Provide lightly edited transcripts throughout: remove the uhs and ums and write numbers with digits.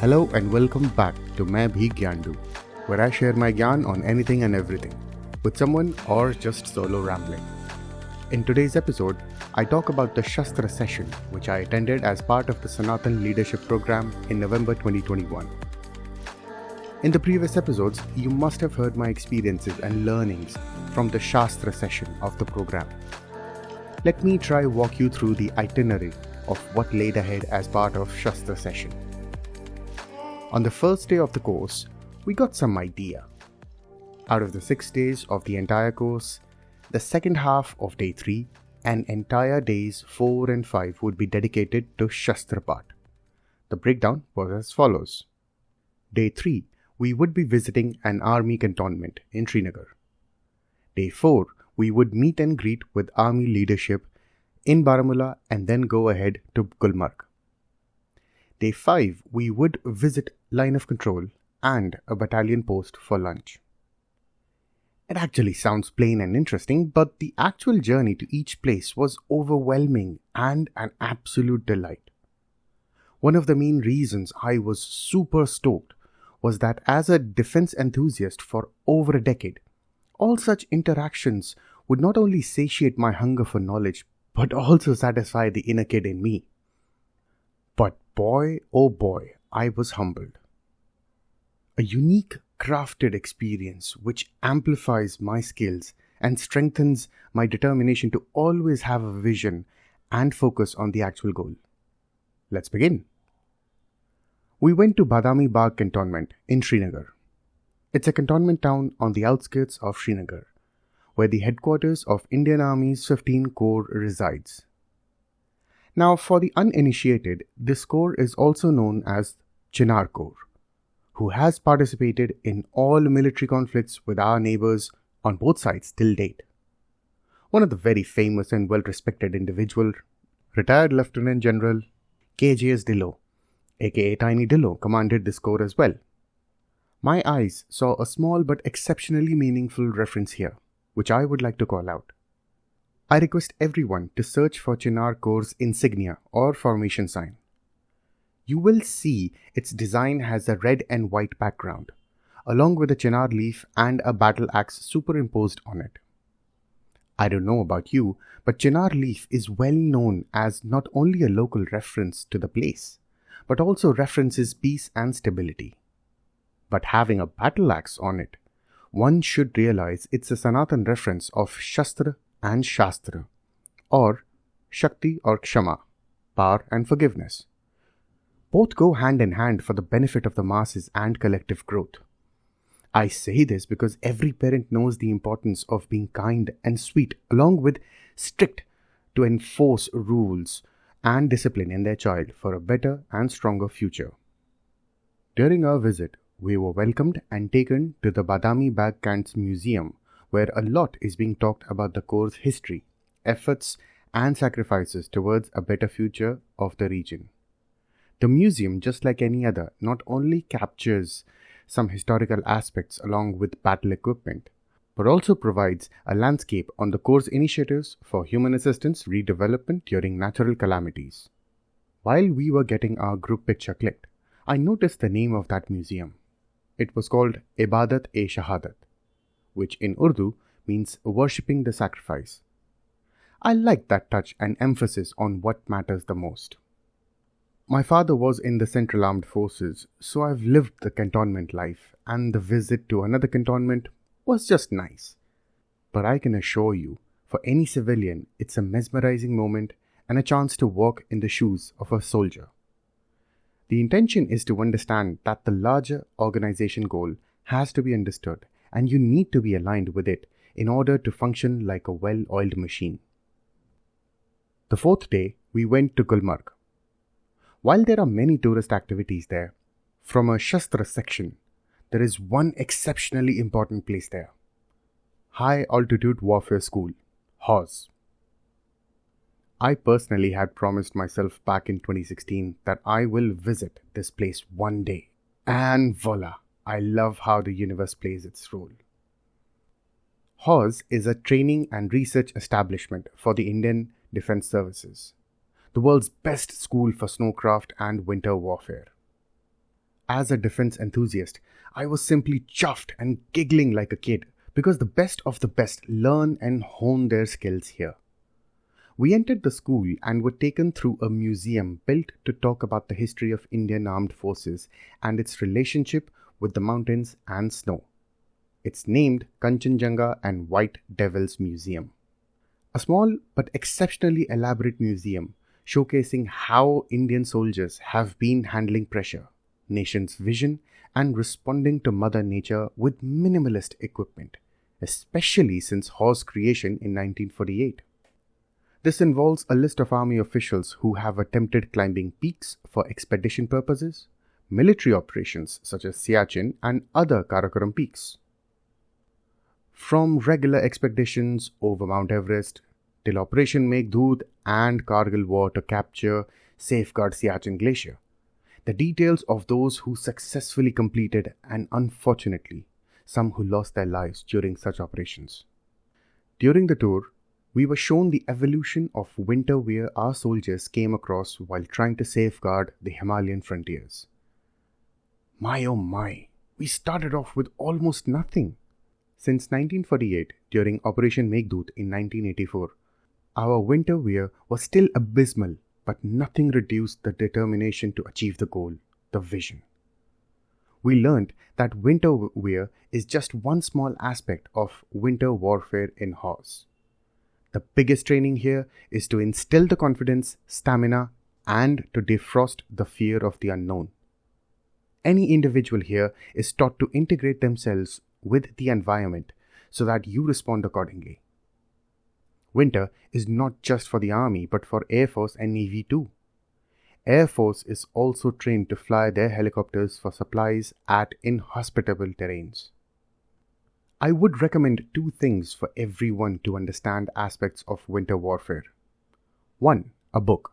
Hello and welcome back to मैं भी ज्ञान दूँ, where I share my ज्ञान on anything and everything, with someone or just solo rambling. In today's episode, I talk about the Shastra session, which I attended as part of the Sanatan leadership program in November 2021. In the previous episodes, you must have heard my experiences and learnings from the Shastra session of the program. Let me try walk you through the itinerary of what laid ahead as part of Shastra session. On the first day of the course, we got some idea. Out of the 6 days of the entire course, the second half of day 3 and entire days 4 and 5 would be dedicated to Shastra part. The breakdown was as follows. Day 3, we would be visiting an army cantonment in Srinagar. Day 4, we would meet and greet with army leadership in Baramulla and then go ahead to Gulmarg. Day 5, we would visit line of control and a battalion post for lunch. It actually sounds plain and interesting, but the actual journey to each place was overwhelming and an absolute delight. One of the main reasons I was super stoked was that as a defense enthusiast for over a decade, all such interactions would not only satiate my hunger for knowledge, but also satisfy the inner kid in me. But boy, oh boy, I was humbled. A unique, crafted experience which amplifies my skills and strengthens my determination to always have a vision and focus on the actual goal. Let's begin. We went to Badami Bagh cantonment in Srinagar. It's a cantonment town on the outskirts of Srinagar, where the headquarters of Indian Army's 15 Corps resides. Now, for the uninitiated, this corps is also known as Chinar Corps, who has participated in all military conflicts with our neighbors on both sides till date. One of the very famous and well-respected individual, retired Lieutenant General KJS Dhillon, aka Tiny Dhillon, commanded this corps as well. My eyes saw a small but exceptionally meaningful reference here, which I would like to call out. I request everyone to search for Chinar Corps' insignia or formation sign. You will see its design has a red and white background, along with a chinar leaf and a battle axe superimposed on it. I don't know about you, but chinar leaf is well known as not only a local reference to the place, but also references peace and stability. But having a battle axe on it, one should realize it's a Sanatan reference of Shastra and Shaastra, or Shakti or Kshama, power and forgiveness. Both go hand in hand for the benefit of the masses and collective growth. I say this because every parent knows the importance of being kind and sweet, along with strict to enforce rules and discipline in their child for a better and stronger future. During our visit, we were welcomed and taken to the Badami Bagh Cant's museum, where a lot is being talked about the Corps' history, efforts and sacrifices towards a better future of the region. The museum, just like any other, not only captures some historical aspects along with battle equipment, but also provides a landscape on the Corps' initiatives for human assistance redevelopment during natural calamities. While we were getting our group picture clicked, I noticed the name of that museum. It was called Ibadat-e-Shahadat, which in Urdu means worshipping the sacrifice. I like that touch and emphasis on what matters the most. My father was in the Central Armed Forces, so I've lived the cantonment life, and the visit to another cantonment was just nice. But I can assure you, for any civilian, it's a mesmerizing moment and a chance to walk in the shoes of a soldier. The intention is to understand that the larger organization goal has to be understood, and you need to be aligned with it in order to function like a well-oiled machine. The 4th day, we went to Gulmarg. While there are many tourist activities there, from a Shastra section, there is one exceptionally important place there. High Altitude Warfare School, HAWS. I personally had promised myself back in 2016 that I will visit this place one day. And voila! I love how the universe plays its role. HAWS is a training and research establishment for the Indian Defense Services, the world's best school for snowcraft and winter warfare. As a defense enthusiast, I was simply chuffed and giggling like a kid because the best of the best learn and hone their skills here. We entered the school and were taken through a museum built to talk about the history of Indian Armed Forces and its relationship with the mountains and snow. It's named Kanchenjunga and White Devils Museum. A small but exceptionally elaborate museum showcasing how Indian soldiers have been handling pressure, nation's vision, and responding to Mother Nature with minimalist equipment, especially since horse creation in 1948. This involves a list of army officials who have attempted climbing peaks for expedition purposes, military operations such as Siachen and other Karakoram peaks. From regular expeditions over Mount Everest till Operation Meghdoot and Kargil War to capture, safeguard Siachen Glacier. The details of those who successfully completed and unfortunately some who lost their lives during such operations. During the tour, we were shown the evolution of winter wear our soldiers came across while trying to safeguard the Himalayan frontiers. My oh my, we started off with almost nothing. Since 1948, during Operation Meghdoot in 1984, our winter wear was still abysmal, but nothing reduced the determination to achieve the goal, the vision. We learned that winter wear is just one small aspect of winter warfare in horse. The biggest training here is to instill the confidence, stamina, and to defrost the fear of the unknown. Any individual here is taught to integrate themselves with the environment so that you respond accordingly. Winter is not just for the Army but for Air Force and Navy too. Air Force is also trained to fly their helicopters for supplies at inhospitable terrains. I would recommend two things for everyone to understand aspects of winter warfare. 1. A book.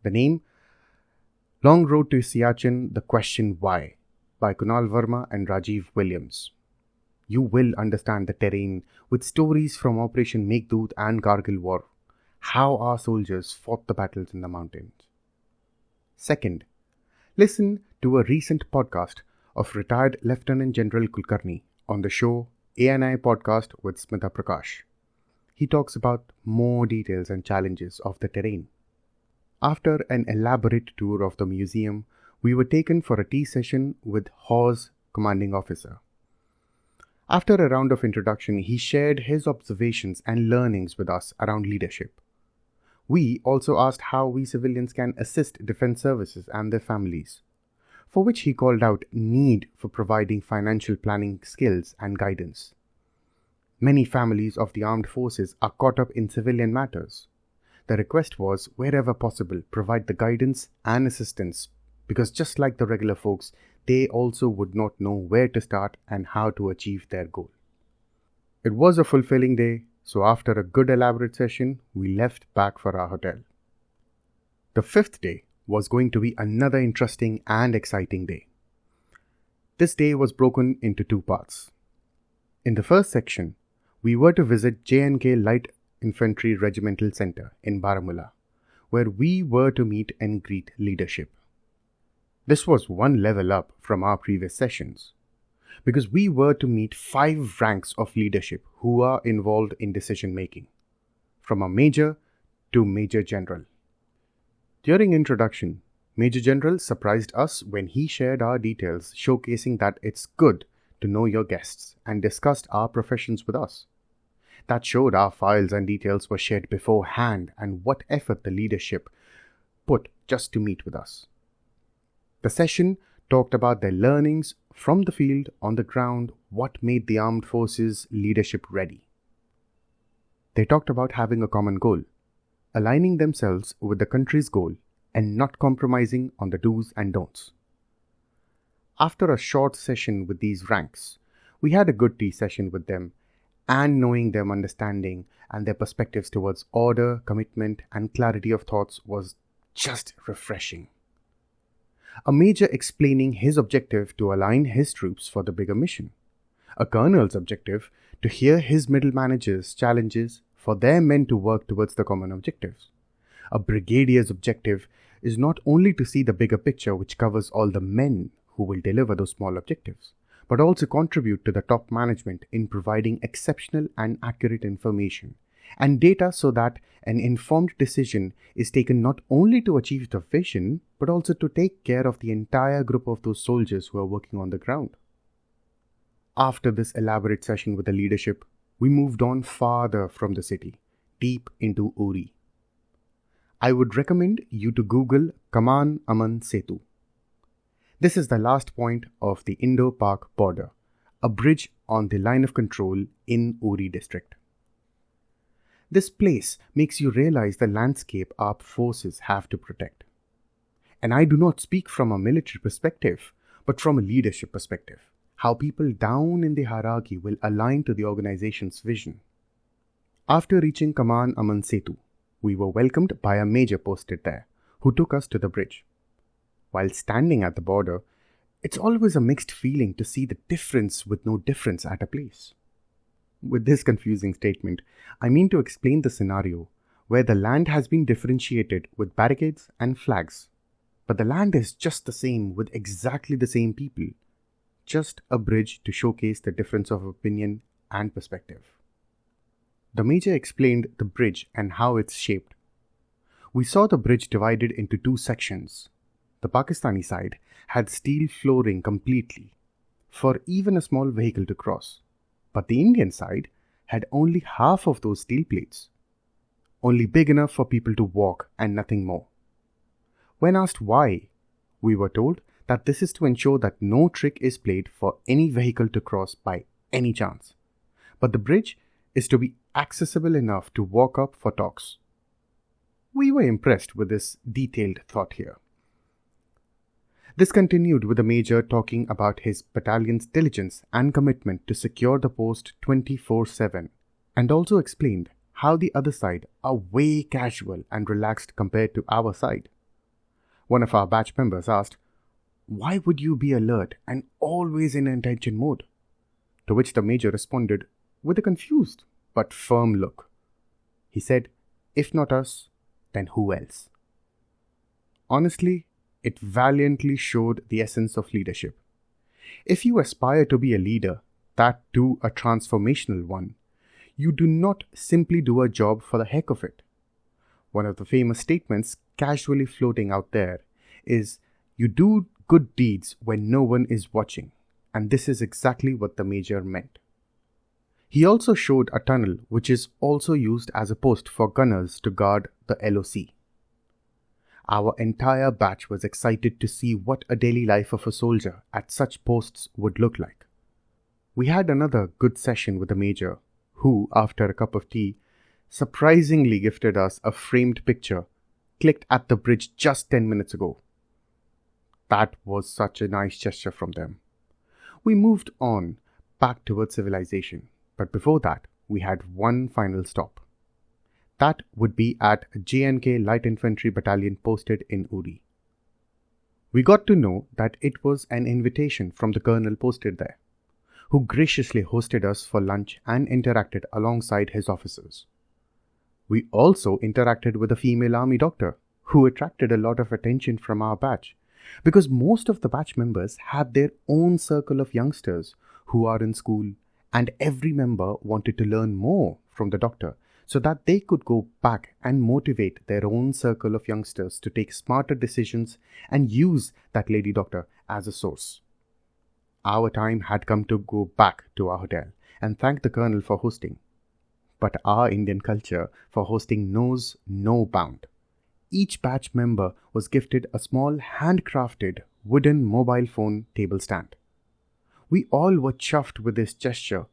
The name Long Road to Siachen, The Question Why by Kunal Verma and Rajiv Williams. You will understand the terrain with stories from Operation Meghdoot and Kargil War, how our soldiers fought the battles in the mountains. Second, listen to a recent podcast of retired Lieutenant General Kulkarni on the show ANI Podcast with Smita Prakash. He talks about more details and challenges of the terrain. After an elaborate tour of the museum, we were taken for a tea session with Hawes commanding officer. After a round of introduction, he shared his observations and learnings with us around leadership. We also asked how we civilians can assist defense services and their families, for which he called out need for providing financial planning skills and guidance. Many families of the armed forces are caught up in civilian matters. The request was, wherever possible, provide the guidance and assistance, because just like the regular folks, they also would not know where to start and how to achieve their goal. It was a fulfilling day, so after a good elaborate session, we left back for our hotel. The fifth day was going to be another interesting and exciting day. This day was broken into two parts. In the first section, we were to visit J&K Light Infantry Regimental Center in Baramulla, where we were to meet and greet leadership. This was one level up from our previous sessions, because we were to meet 5 ranks of leadership who are involved in decision making, from a major to Major General. During introduction, Major General surprised us when he shared our details, showcasing that it's good to know your guests and discussed our professions with us. That showed our files and details were shared beforehand and what effort the leadership put just to meet with us. The session talked about their learnings from the field, on the ground, what made the armed forces leadership ready. They talked about having a common goal, aligning themselves with the country's goal and not compromising on the do's and don'ts. After a short session with these ranks, we had a good tea session with them, and knowing them understanding and their perspectives towards order, commitment and clarity of thoughts was just refreshing. A major explaining his objective to align his troops for the bigger mission. A colonel's objective to hear his middle managers' challenges for their men to work towards the common objectives. A brigadier's objective is not only to see the bigger picture which covers all the men who will deliver those small objectives, but also contribute to the top management in providing exceptional and accurate information and data so that an informed decision is taken not only to achieve the vision, but also to take care of the entire group of those soldiers who are working on the ground. After this elaborate session with the leadership, we moved on farther from the city, deep into Uri. I would recommend you to Google Kaman Aman Setu. This is the last point of the Indo-Pak border, a bridge on the line of control in Uri district. This place makes you realize the landscape our forces have to protect. And I do not speak from a military perspective, but from a leadership perspective. How people down in the hierarchy will align to the organization's vision. After reaching Kaman Aman Setu, we were welcomed by a major posted there, who took us to the bridge. While standing at the border, it's always a mixed feeling to see the difference with no difference at a place. With this confusing statement, I mean to explain the scenario where the land has been differentiated with barricades and flags, but the land is just the same with exactly the same people, just a bridge to showcase the difference of opinion and perspective. The Major explained the bridge and how it's shaped. We saw the bridge divided into two sections. The Pakistani side had steel flooring completely, for even a small vehicle to cross, but the Indian side had only half of those steel plates, only big enough for people to walk and nothing more. When asked why, we were told that this is to ensure that no trick is played for any vehicle to cross by any chance, but the bridge is to be accessible enough to walk up for talks. We were impressed with this detailed thought here. This continued with the Major talking about his battalion's diligence and commitment to secure the post 24/7, and also explained how the other side are way casual and relaxed compared to our side. One of our batch members asked, "Why would you be alert and always in attention mode?" To which the Major responded with a confused but firm look. He said, "If not us, then who else?" Honestly, it valiantly showed the essence of leadership. If you aspire to be a leader, that too a transformational one, you do not simply do a job for the heck of it. One of the famous statements casually floating out there is, "You do good deeds when no one is watching," and this is exactly what the Major meant. He also showed a tunnel which is also used as a post for gunners to guard the LOC. Our entire batch was excited to see what a daily life of a soldier at such posts would look like. We had another good session with the Major, who, after a cup of tea, surprisingly gifted us a framed picture clicked at the bridge just 10 minutes ago. That was such a nice gesture from them. We moved on back towards civilization, but before that, we had one final stop. That would be at J&K Light Infantry Battalion posted in Uri. We got to know that it was an invitation from the colonel posted there, who graciously hosted us for lunch and interacted alongside his officers. We also interacted with a female army doctor, who attracted a lot of attention from our batch, because most of the batch members had their own circle of youngsters who are in school, and every member wanted to learn more from the doctor, so that they could go back and motivate their own circle of youngsters to take smarter decisions and use that lady doctor as a source. Our time had come to go back to our hotel and thank the colonel for hosting. But our Indian culture for hosting knows no bound. Each batch member was gifted a small handcrafted wooden mobile phone table stand. We all were chuffed with this gesture,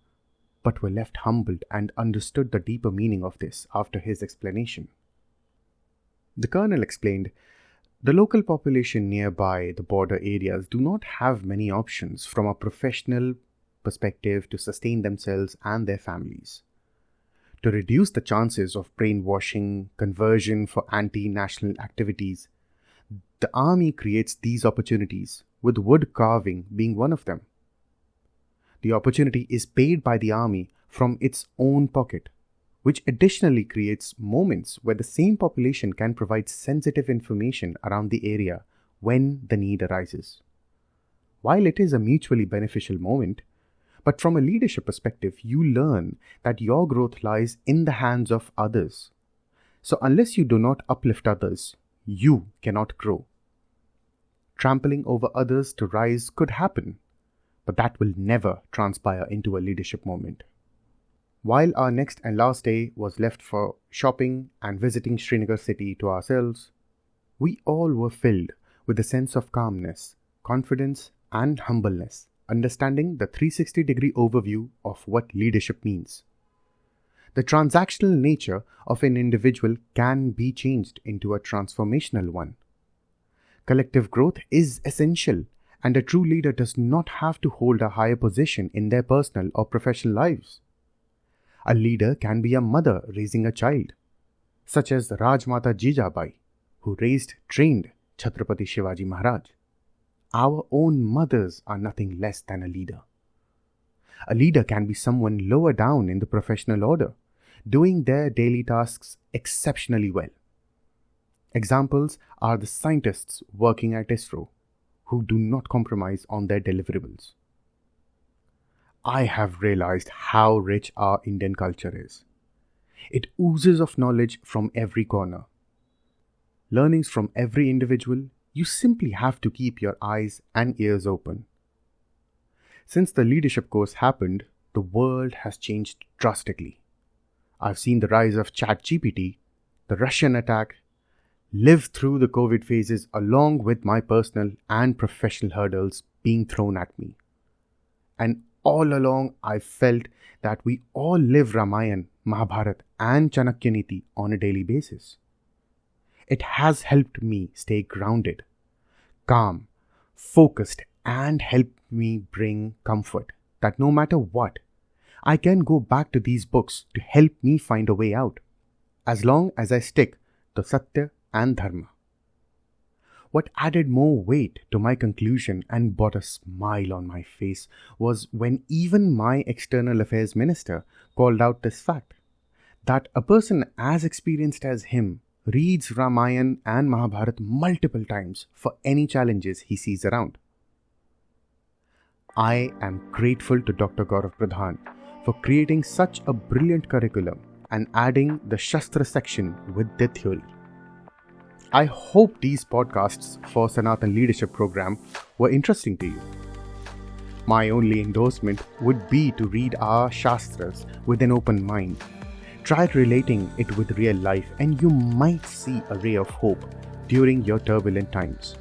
but were left humbled and understood the deeper meaning of this after his explanation. The colonel explained, the local population nearby the border areas do not have many options from a professional perspective to sustain themselves and their families. To reduce the chances of brainwashing, conversion for anti-national activities, the army creates these opportunities, with wood carving being one of them. The opportunity is paid by the army from its own pocket, which additionally creates moments where the same population can provide sensitive information around the area when the need arises. while it is a mutually beneficial moment, but from a leadership perspective, you learn that your growth lies in the hands of others. So unless you do not uplift others, you cannot grow. Trampling over others to rise could happen, but that will never transpire into a leadership moment. While our next and last day was left for shopping and visiting Srinagar city to ourselves, we all were filled with a sense of calmness, confidence, and humbleness, understanding the 360-degree overview of what leadership means. The transactional nature of an individual can be changed into a transformational one. Collective growth is essential, and a true leader does not have to hold a higher position in their personal or professional lives. A leader can be a mother raising a child, such as Rajmata Jijabai, who trained Chhatrapati Shivaji Maharaj. Our own mothers are nothing less than a leader. A leader can be someone lower down in the professional order, doing their daily tasks exceptionally well. Examples are the scientists working at ISRO, who do not compromise on their deliverables. I have realized how rich our Indian culture is. It oozes of knowledge from every corner. Learnings from every individual, you simply have to keep your eyes and ears open. Since the leadership course happened, the world has changed drastically. I've seen the rise of ChatGPT, the Russian attack, live through the COVID phases along with my personal and professional hurdles being thrown at me. And all along, I felt that we all live Ramayana, Mahabharata, and Chanakya Niti on a daily basis. It has helped me stay grounded, calm, focused, and helped me bring comfort that no matter what, I can go back to these books to help me find a way out, as long as I stick to Satya and Dharma. What added more weight to my conclusion and brought a smile on my face was when even my external affairs minister called out this fact, that a person as experienced as him reads Ramayana and Mahabharata multiple times for any challenges he sees around. I am grateful to Dr. Gaurav Pradhan for creating such a brilliant curriculum and adding the Shastra section with the theory. I hope these podcasts for Sanatan Leadership Program were interesting to you. My only endorsement would be to read our Shastras with an open mind. Try relating it with real life and you might see a ray of hope during your turbulent times.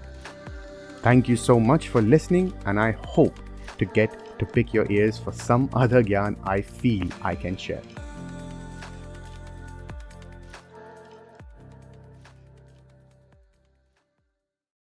Thank you so much for listening, and I hope to get to pick your ears for some other gyan I feel I can share.